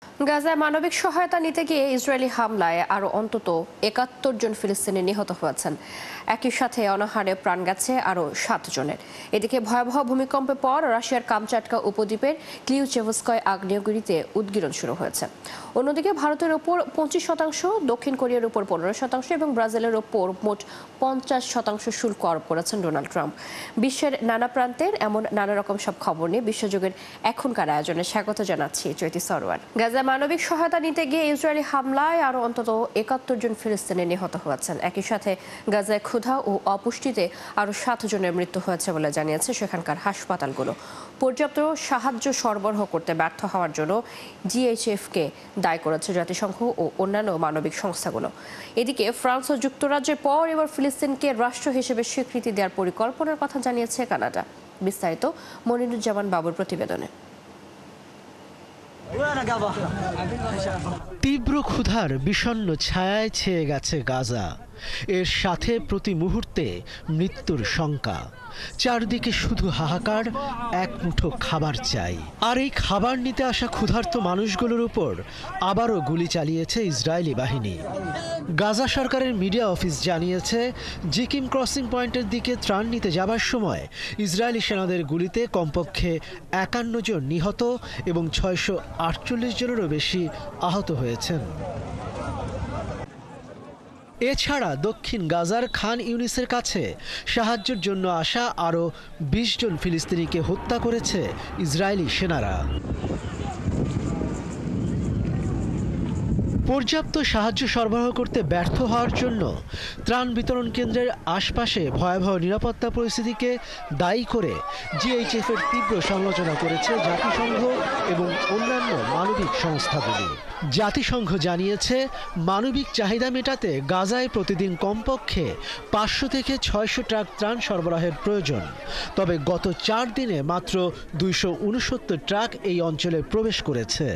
গাজায় মানবিক সহায়তা নিতে গিয়ে ইসরায়েলি হামলায় আরও অন্তত ৭১ জন ফিলিস্তিনি নিহত হয়েছেন। একই সাথে অনাহারে প্রাণ গেছে আরও ৭ জনের। এদিকে ভয়াবহ ভূমিকম্পের পর রাশিয়ার কামচাটকা উপদ্বীপের ক্লিউচেভস্কয় আগ্নেয়গিরিতে উদগীরণ শুরু হয়েছে। অন্যদিকে ভারতের ওপর ২৫%, দক্ষিণ কোরিয়ার উপর ১৫% এবং ব্রাজিলের ওপর মোট ৫০% শুল্ক আরোপ করেছেন ডোনাল্ড ট্রাম্প। বিশ্বের নানা প্রান্তের এমন নানা রকম সব খবর নিয়ে বিশ্বযুগের এখনকার আয়োজনে স্বাগত জানাচ্ছি চৈতি সরোয়ার। গাজায় মানবিক সহায়তা নিতে গিয়ে ইসরায়েলি হামলায় আরও অন্তত ৭১ জন ফিলিস্তিনি নিহত হয়েছেন। একই সাথে গাজায় ক্ষুধা ও অপুষ্টিতে আরও ৭ জনের মৃত্যু হয়েছে বলে জানিয়েছে সেখানকার হাসপাতালগুলো। পর্যাপ্ত সাহায্য সরবরাহ করতে ব্যর্থ হওয়ার জন্য জিএইচএফকে দায়ী করেছে জাতিসংঘ ও অন্যান্য মানবিক সংস্থাগুলো। এদিকে ফ্রান্স ও যুক্তরাজ্যের পর এবার ফিলিস্তিনকে রাষ্ট্র হিসেবে স্বীকৃতি দেওয়ার পরিকল্পনার কথা জানিয়েছে কানাডা। বিস্তারিত মনিরুজ্জামান বাবুর প্রতিবেদনে। তীব্র ক্ষুধার বিষণ্ণ ছায়ায় ছেয়ে গেছে গাজা। এর সাথে প্রতি মুহূর্তে মৃত্যুর শঙ্কা। চারদিকে শুধু হাহাকার, এক মুঠো খাবার চাই। আর এই খাবার নিতে আসা ক্ষুধার্ত মানুষগুলোর উপর আবারও গুলি চালিয়েছে ইসরায়েলি বাহিনী। গাজা সরকারের মিডিয়া অফিস জানিয়েছে, জিকিম ক্রসিং পয়েন্টের দিকে ত্রাণ নিতে যাবার সময় ইসরায়েলি সেনাদের গুলিতে কমপক্ষে ৫১ জন নিহত এবং ৬৪৮ জনেরও বেশি আহত হয়েছেন। এছাড়া দক্ষিণ গাজার খান ইউনিসের কাছে সাহায্যের জন্য আসা আরও ২০ জন ফিলিস্তিনিকে হত্যা করেছে ইসরায়েলি সেনারা। পর্যাপ্ত সাহায্য সরবরাহ করতে ব্যর্থ হওয়ার জন্য ত্রাণ বিতরণ কেন্দ্রের আশপাশে ভয়াবহ নিরাপত্তা পরিস্থিতিকে দায়ী করে জিএইচএফের তীব্র সমালোচনা করেছে জাতিসংঘ এবং অন্যান্য মানবিক সংস্থাগুলি। জাতিসংঘ জানিয়েছে, মানবিক চাহিদা মেটাতে গাজায় প্রতিদিন কমপক্ষে ৫০০ থেকে ৬০০ ট্রাক ত্রাণ সরবরাহের প্রয়োজন। তবে গত ৪ দিনে মাত্র ২৬৯ ট্রাক এই অঞ্চলে প্রবেশ করেছে।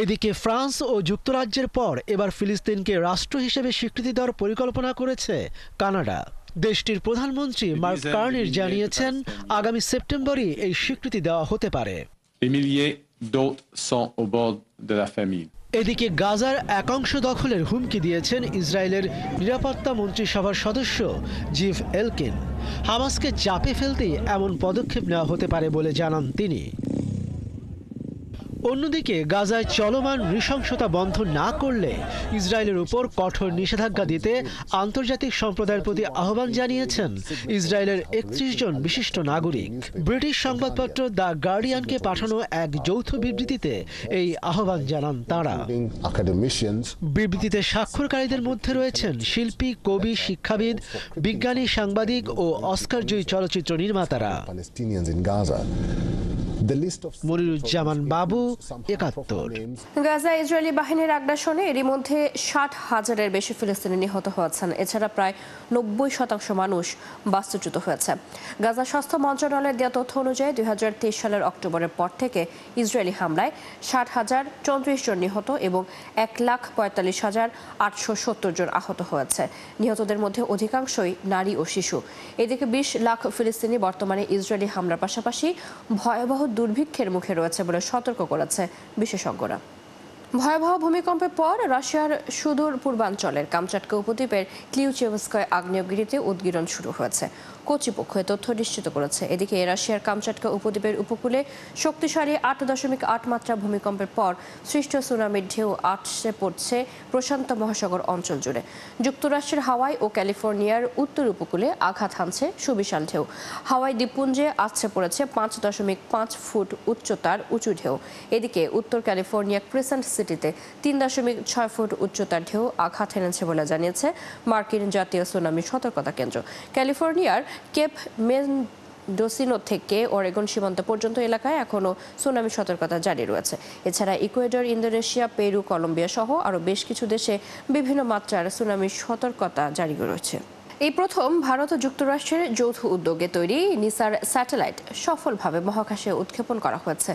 এদিকে ফ্রান্স ও যুক্তরাজ্যের পর এবার ফিলিস্তিনকে রাষ্ট্র হিসেবে স্বীকৃতি দেওয়ার পরিকল্পনা করেছে কানাডা। দেশটির প্রধানমন্ত্রী মার্ক কার্নির জানিয়েছেন, আগামী সেপ্টেম্বরই এই স্বীকৃতি দেওয়া হতে পারে। এদিকে গাজার একাংশ দখলের হুমকি দিয়েছেন ইসরায়েলের নিরাপত্তা মন্ত্রিসভার সদস্য জিভ এলকিন। হামাসকে চাপে ফেলতেই এমন পদক্ষেপ নেওয়া হতে পারে বলে জানান তিনি। অন্যদিকে গাজায় চলমান নৃশংসতা বন্ধ না করলে ইসরায়েলের উপর কঠোর নিষেধাজ্ঞা দিতে আন্তর্জাতিক সম্প্রদায়ের প্রতি আহ্বান জানিয়েছেন ইসরায়েলের ৩১ জন বিশিষ্ট নাগরিক। ব্রিটিশ সংবাদপত্র দ্য গার্ডিয়ানকে পাঠানো এক যৌথ বিবৃতিতে এই আহ্বান জানান তাঁরা। বিবৃতিতে স্বাক্ষরকারীদের মধ্যে রয়েছেন শিল্পী, কবি, শিক্ষাবিদ, বিজ্ঞানী, সাংবাদিক ও অস্কারজয়ী চলচ্চিত্র নির্মাতারা। মনিরুজ্জামান বাবু, ৭১। গাজা ইসরায়েলি বাহিনীর আগ্রাসনে এরই মধ্যে ৬০,০০০-এর বেশি ফিলিস্তিনি নিহত হয়েছেন। এছাড়া প্রায় ৯০% মানুষ বাস্তুচ্যুত হয়েছে। গাজা স্বাস্থ্য মন্ত্রণালয়ের দেওয়া তথ্য অনুযায়ী ২০২৩ সালের অক্টোবরের পর থেকে ইসরায়েলি হামলায় ৬০,০৩৪ জন নিহত এবং ১,৪৫,৮৭০ জন আহত হয়েছে। নিহতদের মধ্যে অধিকাংশই নারী ও শিশু। এদিকে ২০ লাখ ফিলিস্তিনি বর্তমানে ইসরায়েলি হামলার পাশাপাশি ভয়াবহ দুর্ভিক্ষের মুখে রয়েছে বলে সতর্ক করেছে বিশেষজ্ঞরা। ভয়াবহ ভূমিকম্পের পর রাশিয়ার সুদূর পূর্বাঞ্চলের কামচাটকা উপদ্বীপের ক্লিউচেভস্কয় আগ্নেয়গিরিতে উদগীরণ শুরু হয়েছে। কর্তৃপক্ষ এ তথ্য নিশ্চিত করেছে। এদিকে রাশিয়ার কামচাটকা উপদ্বীপের উপকূলে শক্তিশালী ৮.৮ মাত্রা ভূমিকম্পের পর সৃষ্ট সুনামির ঢেউ আছড়ে পড়ছে প্রশান্ত মহাসাগর অঞ্চল জুড়ে। যুক্তরাষ্ট্রের হাওয়াই ও ক্যালিফোর্নিয়ার উত্তর উপকূলে আঘাত হানছে সুবিশাল ঢেউ। হাওয়াই দ্বীপপুঞ্জে আছড়ে পড়েছে ৫.৫ ফুট উচ্চতার উঁচু ঢেউ। এদিকে উত্তর ক্যালিফোর্নিয়া ক্রিসেন্ট সিটিতে ৩.৬ ফুট উচ্চতার ঢেউ আঘাত হেনেছে বলে জানিয়েছে মার্কিন জাতীয় সুনামি সতর্কতা কেন্দ্র। ক্যালিফোর্নিয়ার কেপ মেনডোসিনো থেকে অরেগন সীমান্ত পর্যন্ত এলাকায় এখনও সুনামি সতর্কতা জারি রয়েছে। এছাড়া ইকুয়েডর, ইন্দোনেশিয়া, পেরু, কলম্বিয়া সহ আরও বেশ কিছু দেশে বিভিন্ন মাত্রার সুনামি সতর্কতা জারি রয়েছে। এই প্রথম ভারত ও যুক্তরাষ্ট্রের যৌথ উদ্যোগে তৈরি নিসার স্যাটেলাইট সফলভাবে মহাকাশে উৎক্ষেপণ করা হয়েছে।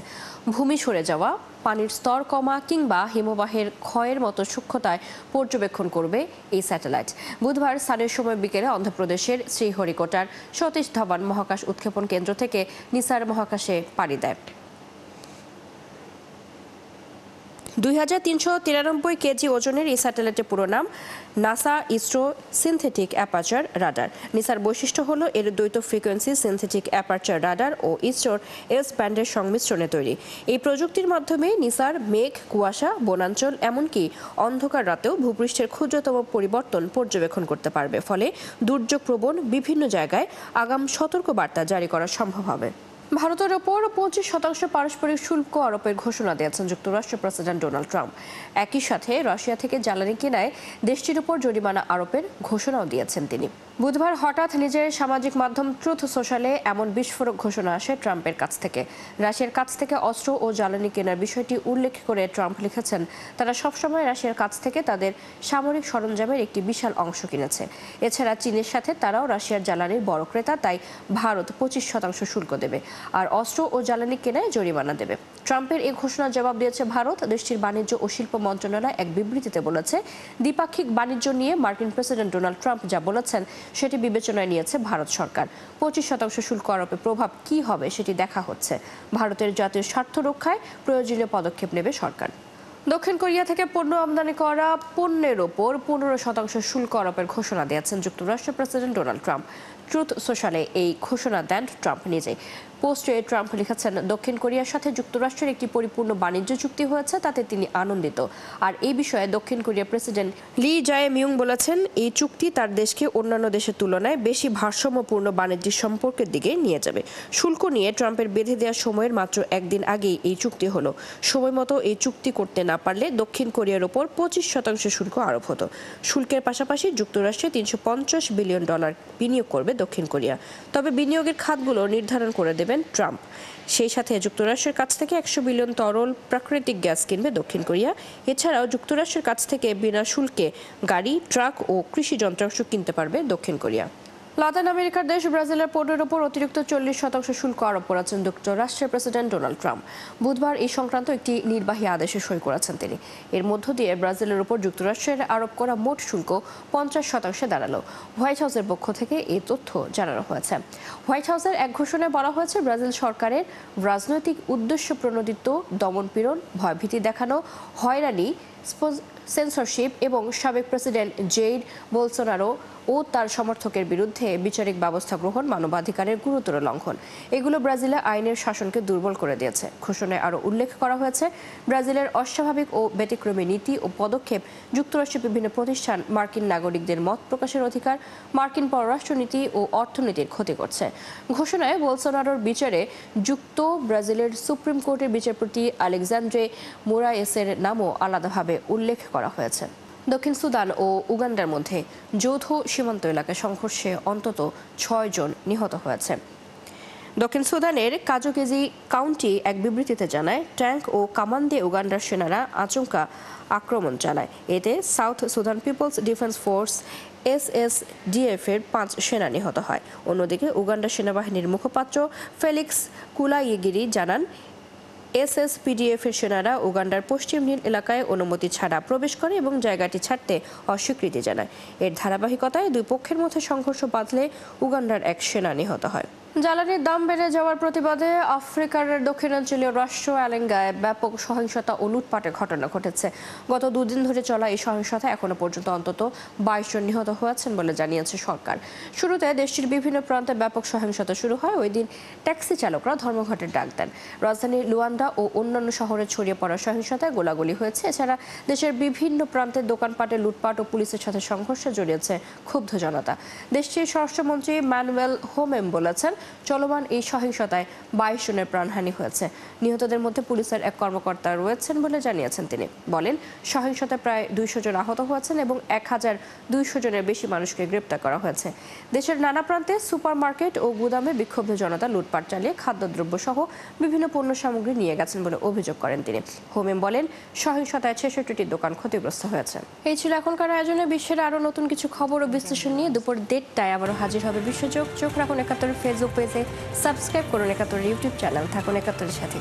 ভূমি সরে যাওয়া, পানির স্তর কমা কিংবা হিমবাহের ক্ষয়ের মতো সূক্ষ্মতায় পর্যবেক্ষণ করবে এই স্যাটেলাইট। বুধবার স্থানীয় সময় বিকেলে অন্ধ্রপ্রদেশের শ্রীহরিকোটার সতীশ ধাওয়ান মহাকাশ উৎক্ষেপণ কেন্দ্র থেকে নিসার মহাকাশে পাড়ি দেয়। 2393 কেজি ওজনের এই স্যাটেলাইটের পুরো নাম NASA ISRO synthetic aperture radar. Nisar বৈশিষ্ট্য হলো এর দ্বৈত ফ্রিকোয়েন্সি সিনথেটিক অ্যাপারচার রাডার ও ইসরোর এস ব্যান্ডের সংমিশ্রণে তৈরি। এই প্রযুক্তির মাধ্যমে নিসার মেঘ, কুয়াশা, বনাঞ্চল এমনকি অন্ধকার রাতেও ভূপৃষ্ঠের ক্ষুদ্রতম পরিবর্তন পর্যবেক্ষণ করতে পারবে, ফলে দুর্যোগপ্রবণ বিভিন্ন জায়গায় আগাম সতর্কবার্তা জারি করা সম্ভব হবে। ভারতের ওপর 25% পারস্পরিক শুল্ক আরোপের ঘোষণা দিয়েছেন যুক্তরাষ্ট্রের প্রেসিডেন্ট ডোনাল্ড ট্রাম্প। একই সাথে রাশিয়া থেকে জ্বালানি কেনায় দেশটির উপর জরিমানা আরোপের ঘোষণাও দিয়েছেন তিনি। বুধবার হঠাৎ নিজের সামাজিক মাধ্যম ট্রুথ সোশ্যালে এমন বিস্ফোরক ঘোষণা আসে ট্রাম্পের কাছ থেকে। রাশিয়ার কাছ থেকে অস্ত্র ও জ্বালানি কেনার বিষয়টি উল্লেখ করে ট্রাম্প লিখেছেন, তারা সবসময় রাশিয়ার কাছ থেকে তাদের সামরিক সরঞ্জামের একটি বিশাল অংশ কিনেছে। এছাড়া চীনের সাথে তারাও রাশিয়ার জ্বালানির বড় ক্রেতা, তাই ভারত 25% শুল্ক দেবে আর অস্ত্র ও জ্বালানি কেনায় জরিমানা দেবে। ট্রাম্পের এই ঘোষণার জবাব দিয়েছে ভারত। দেশটির বাণিজ্য ও শিল্প মন্ত্রণালয় এক বিবৃতিতে বলেছে, দ্বিপাক্ষিক বাণিজ্য নিয়ে মার্কিন প্রেসিডেন্ট ডোনাল্ড ট্রাম্প যা বলেছেন সেটি বিবেচনায় নিয়েছে ভারত সরকার। 25% শুল্ক আরোপের প্রভাব কি হবে সেটি দেখা হচ্ছে। ভারতের জাতীয় স্বার্থ রক্ষায় প্রয়োজনীয় পদক্ষেপ নেবে সরকার। দক্ষিণ কোরিয়া থেকে পণ্য আমদানি করা পণ্যের ওপর 15% শুল্ক আরোপের ঘোষণা দিয়েছেন যুক্তরাষ্ট্রের প্রেসিডেন্ট ডোনাল্ড ট্রাম্প। ট্রুথ সোশ্যালে এই ঘোষণা দেন ট্রাম্প নিজেই। পোস্টে ট্রাম্প লিখেছেন, দক্ষিণ কোরিয়ার সাথে যুক্তরাষ্ট্রের একটি পরিপূর্ণ বাণিজ্য চুক্তি হয়েছে, তাতে তিনি আনন্দিত। আর এই বিষয়ে দক্ষিণ কোরিয়ার প্রেসিডেন্ট লি জায়ে মিউং বলেছেন, এই চুক্তি তার দেশকে অন্যান্য দেশের তুলনায় বেশি ভারসাম্যপূর্ণ বাণিজ্যিক সম্পর্কের দিকে নিয়ে যাবে। শুল্ক নিয়ে ট্রাম্পের বেঁধে দেওয়া সময়ের মাত্র একদিন আগেই এই চুক্তি হলো। সময় মতো এই চুক্তি করতে না পারলে দক্ষিণ কোরিয়ার ওপর 25% শুল্ক আরোপ হতো। শুল্কের পাশাপাশি যুক্তরাষ্ট্রে $350 বিলিয়ন বিনিয়োগ করবে দক্ষিণ কোরিয়া। তবে বিনিয়োগের খাতগুলো নির্ধারণ করে দেবেন ট্রাম্প। সেই সাথে যুক্তরাষ্ট্রের কাছ থেকে 100 বিলিয়ন তরল প্রাকৃতিক গ্যাস কিনবে দক্ষিণ কোরিয়া। এছাড়াও যুক্তরাষ্ট্রের কাছ থেকে বিনা শুল্কে গাড়ি, ট্রাক ও কৃষি যন্ত্রাংশ কিনতে পারবে দক্ষিণ কোরিয়া। লাতিন আমেরিকার দেশ ব্রাজিলের পণ্যের ওপর অতিরিক্ত 40% শুল্ক আরোপ করেছেন যুক্তরাষ্ট্রের প্রেসিডেন্ট ডোনাল্ড ট্রাম্প। বুধবার এই সংক্রান্ত একটি নির্বাহী আদেশে সই করেছেন তিনি। এর মধ্য দিয়ে ব্রাজিলের উপর যুক্তরাষ্ট্রের আরোপ করা মোট শুল্ক 50% দাঁড়ালো। হোয়াইট হাউসের পক্ষ থেকে এই তথ্য জানানো হয়েছে। হোয়াইট হাউসের এক ঘোষণায় বলা হয়েছে, ব্রাজিল সরকারের রাজনৈতিক উদ্দেশ্য প্রণোদিত দমনপীড়ন, ভয়ভীতি দেখানো, হয়রানি, সেন্সরশিপ এবং সাবেক প্রেসিডেন্ট জেইর বোলসোনারো ও তার সমর্থকের বিরুদ্ধে বিচারিক ব্যবস্থা গ্রহণ মানবাধিকারের গুরুতর লঙ্ঘন। এগুলো ব্রাজিলে আইনের শাসনকে দুর্বল করে দিয়েছে। ঘোষণায় আরও উল্লেখ করা হয়েছে, ব্রাজিলের অস্বাভাবিক ও ব্যতিক্রমী নীতি ও পদক্ষেপ যুক্তরাষ্ট্রের বিভিন্ন প্রতিষ্ঠান, মার্কিন নাগরিকদের মত প্রকাশের অধিকার, মার্কিন পররাষ্ট্রনীতি ও অর্থনীতির ক্ষতি করছে। ঘোষণায় বোলসোনারোর বিচারে যুক্ত ব্রাজিলের সুপ্রিম কোর্টের বিচারপতি আলেকজান্দ্রে মোরায়েসের নামও আলাদাভাবে উল্লেখ করা হয়েছে। দক্ষিণ সুদান ও উগান্ডার মধ্যে যৌথ সীমান্ত এলাকায় সংঘর্ষে অন্তত 6 জন নিহত হয়েছে। দক্ষিণ সুদানের কাজোকেজি কাউন্টি এক বিবৃতিতে জানায়, ট্যাঙ্ক ও কামান দিয়ে উগান্ডার সেনারা আচমকা আক্রমণ চালায়। এতে South Sudan people's defence force SSDF এর 5 সেনা নিহত হয়। অন্যদিকে উগান্ডা সেনাবাহিনীর মুখপাত্র ফেলিক্স কুলাইগিরি জানান, SSPDF এর সেনারা উগান্ডার পশ্চিম নীল এলাকায় অনুমতি ছাড়া প্রবেশ করে এবং জায়গাটি ছাড়তে অস্বীকৃতি জানায়। এর ধারাবাহিকতায় দুই পক্ষের মধ্যে সংঘর্ষ বাঁধলে উগান্ডার এক সেনা নিহত হয়। জ্বালানির দাম বেড়ে যাওয়ার প্রতিবাদে আফ্রিকার দক্ষিণাঞ্চলীয় রাষ্ট্র অ্যালেঙ্গায় ব্যাপক সহিংসতা ও লুটপাটের ঘটনা ঘটেছে। গত দুদিন ধরে চলা এই সহিংসতায় এখনো পর্যন্ত অন্তত 22 জন নিহত হয়েছেন বলে জানিয়েছে সরকার। শুরুতে দেশটির বিভিন্ন প্রান্তে ব্যাপক সহিংসতা শুরু হয়। ওই দিন ট্যাক্সি চালকরা ধর্মঘটের ডাক দেন। রাজধানী লুয়ান্ডা ও অন্যান্য শহরে ছড়িয়ে পড়া সহিংসতায় গোলাগুলি হয়েছে। এছাড়া দেশের বিভিন্ন প্রান্তে দোকানপাটে লুটপাট ও পুলিশের সাথে সংঘর্ষে জড়িয়েছে ক্ষুব্ধ জনতা। দেশটির স্বরাষ্ট্রমন্ত্রী ম্যানুয়েল হোমেম বলেছেন, চলমান এই সহিংসতায় 22 জনের প্রাণহানি হয়েছে। নিহতদের মধ্যে পুলিশের এক কর্মকর্তা রয়েছেন বলে জানিয়েছেন তিনি। বলেন, সহিংসতায় প্রায় 200 জন আহত হয়েছেন এবং 1200 জনের বেশি মানুষকে গ্রেপ্তার করা হয়েছে। দেশের নানা প্রান্তে সুপারমার্কেট ও গুদামে বিক্ষুব্ধ জনতা লুটপাট চালিয়ে খাদ্যদ্রব্য সহ বিভিন্ন পণ্য সামগ্রী নিয়ে গেছেন বলে অভিযোগ করেন তিনি। হোমেম বলেন, সহিংসতায় 66টি দোকান ক্ষতিগ্রস্ত হয়েছে। এই ছিল এখনকার আয়োজনে। বিশ্বের আরও নতুন কিছু খবর ও বিশ্লেষণ নিয়ে দুপুর 1:30টায় আবারও হাজির হবে বিশ্বযোগ। চোখ রাখুন 71 ফেসবুক পেজে, সাবস্ক্রাইব করুন 71 ইউটিউব চ্যানেল। থাকুন 71 সাথে।